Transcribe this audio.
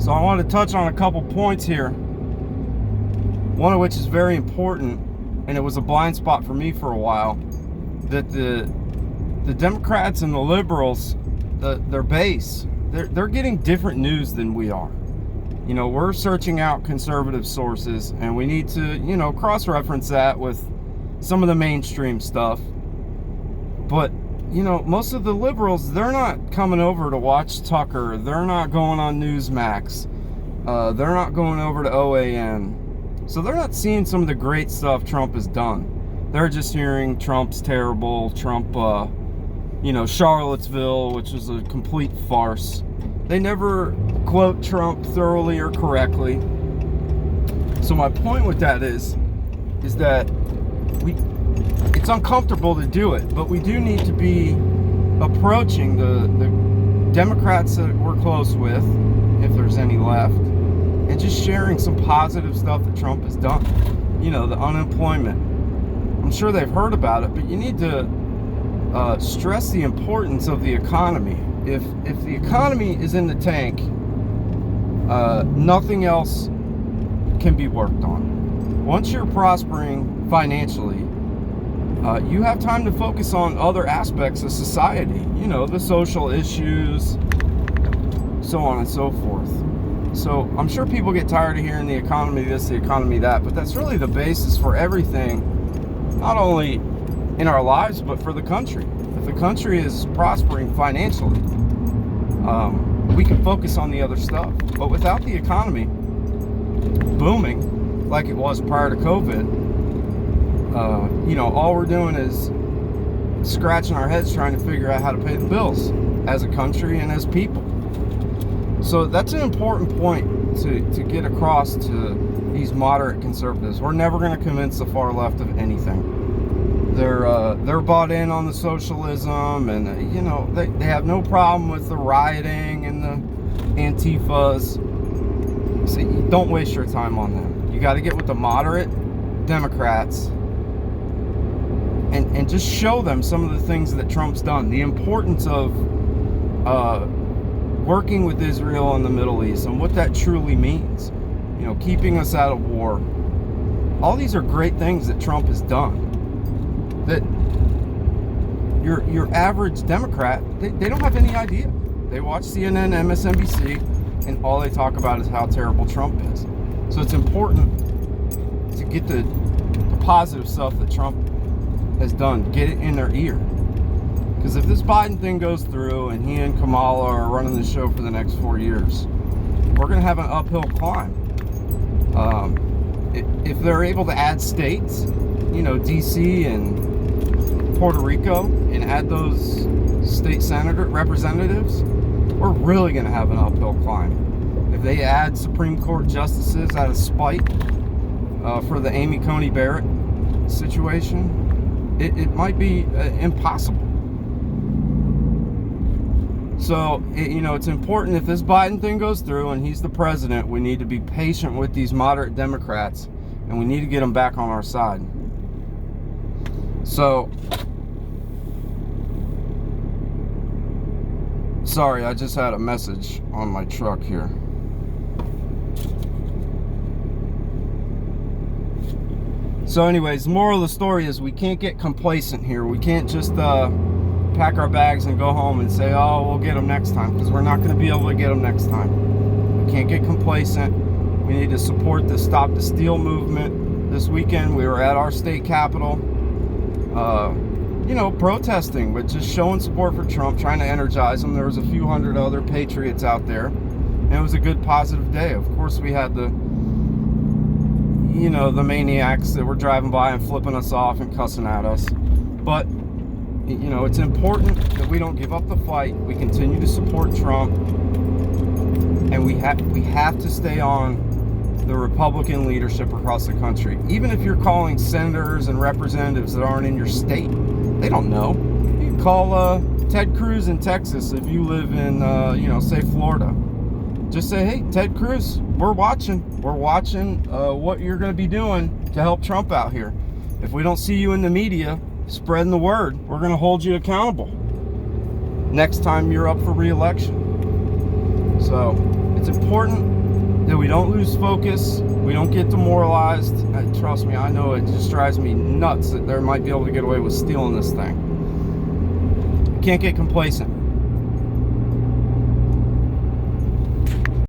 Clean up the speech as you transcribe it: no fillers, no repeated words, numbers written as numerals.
So I want to touch on a couple points here, one of which is very important, and it was a blind spot for me for a while, that the Democrats and the liberals, their base, they're getting different news than we are. You know, we're searching out conservative sources, and we need to, you know, cross-reference that with some of the mainstream stuff. But, you know, most of the liberals, they're not coming over to watch Tucker. They're not going on Newsmax. They're not going over to OAN. So they're not seeing some of the great stuff Trump has done. They're just hearing Trump's terrible, Trump, you know, Charlottesville, which was a complete farce. They never quote Trump thoroughly or correctly. So my point with that is that it's uncomfortable to do it, but we do need to be approaching the Democrats that we're close with, if there's any left, and just sharing some positive stuff that Trump has done. You know, the unemployment. I'm sure they've heard about it, but you need to stress the importance of the economy. If the economy is in the tank, nothing else can be worked on. Once you're prospering financially, you have time to focus on other aspects of society, you know, the social issues, so on and so forth. So I'm sure people get tired of hearing the economy this, the economy that, but that's really the basis for everything, not only in our lives, but for the country. If the country is prospering financially, we can focus on the other stuff. But without the economy booming like it was prior to COVID, you know, all we're doing is scratching our heads trying to figure out how to pay the bills as a country and as people. So that's an important point to get across to these moderate conservatives. We're never going to convince the far left of anything. They're bought in on the socialism, and you know, they have no problem with the rioting and the Antifas. So don't waste your time on them. You got to get with the moderate Democrats and just show them some of the things that Trump's done. The importance of working with Israel in the Middle East and what that truly means. You know, keeping us out of war. All these are great things that Trump has done. That your average Democrat, they don't have any idea. They watch CNN, MSNBC, and all they talk about is how terrible Trump is. So it's important to get the positive stuff that Trump has done, get it in their ear. Because if this Biden thing goes through and he and Kamala are running the show for the next 4 years, we're going to have an uphill climb. If they're able to add states, you know, DC and Puerto Rico, and add those state representatives, we're really going to have an uphill climb. If they add Supreme Court justices out of spite for the Amy Coney Barrett situation, it might be impossible. So, you know, it's important, if this Biden thing goes through and he's the president, we need to be patient with these moderate Democrats, and we need to get them back on our side. So, sorry, I just had a message on my truck here. So anyways, the moral of the story is we can't get complacent here. We can't just pack our bags and go home and say, oh, we'll get them next time, because we're not going to be able to get them next time. We can't get complacent. We need to support the Stop the Steal movement. This weekend we were at our state capitol, you know, protesting, but just showing support for Trump, trying to energize them. There was a few hundred other patriots out there, and it was a good, positive day. Of course, we had the, you know, the maniacs that were driving by and flipping us off and cussing at us. But, you know, it's important that we don't give up the fight. We continue to support Trump, and we have to stay on the Republican leadership across the country. Even if you're calling senators and representatives that aren't in your state, they don't know. You can call Ted Cruz in Texas if you live in, you know, say Florida. Just say, hey, Ted Cruz, we're watching what you're going to be doing to help Trump out here. If we don't see you in the media spreading the word, we're going to hold you accountable next time you're up for re-election. So it's important that we don't lose focus, we don't get demoralized. Trust me, I know it just drives me nuts that they might be able to get away with stealing this thing. You can't get complacent.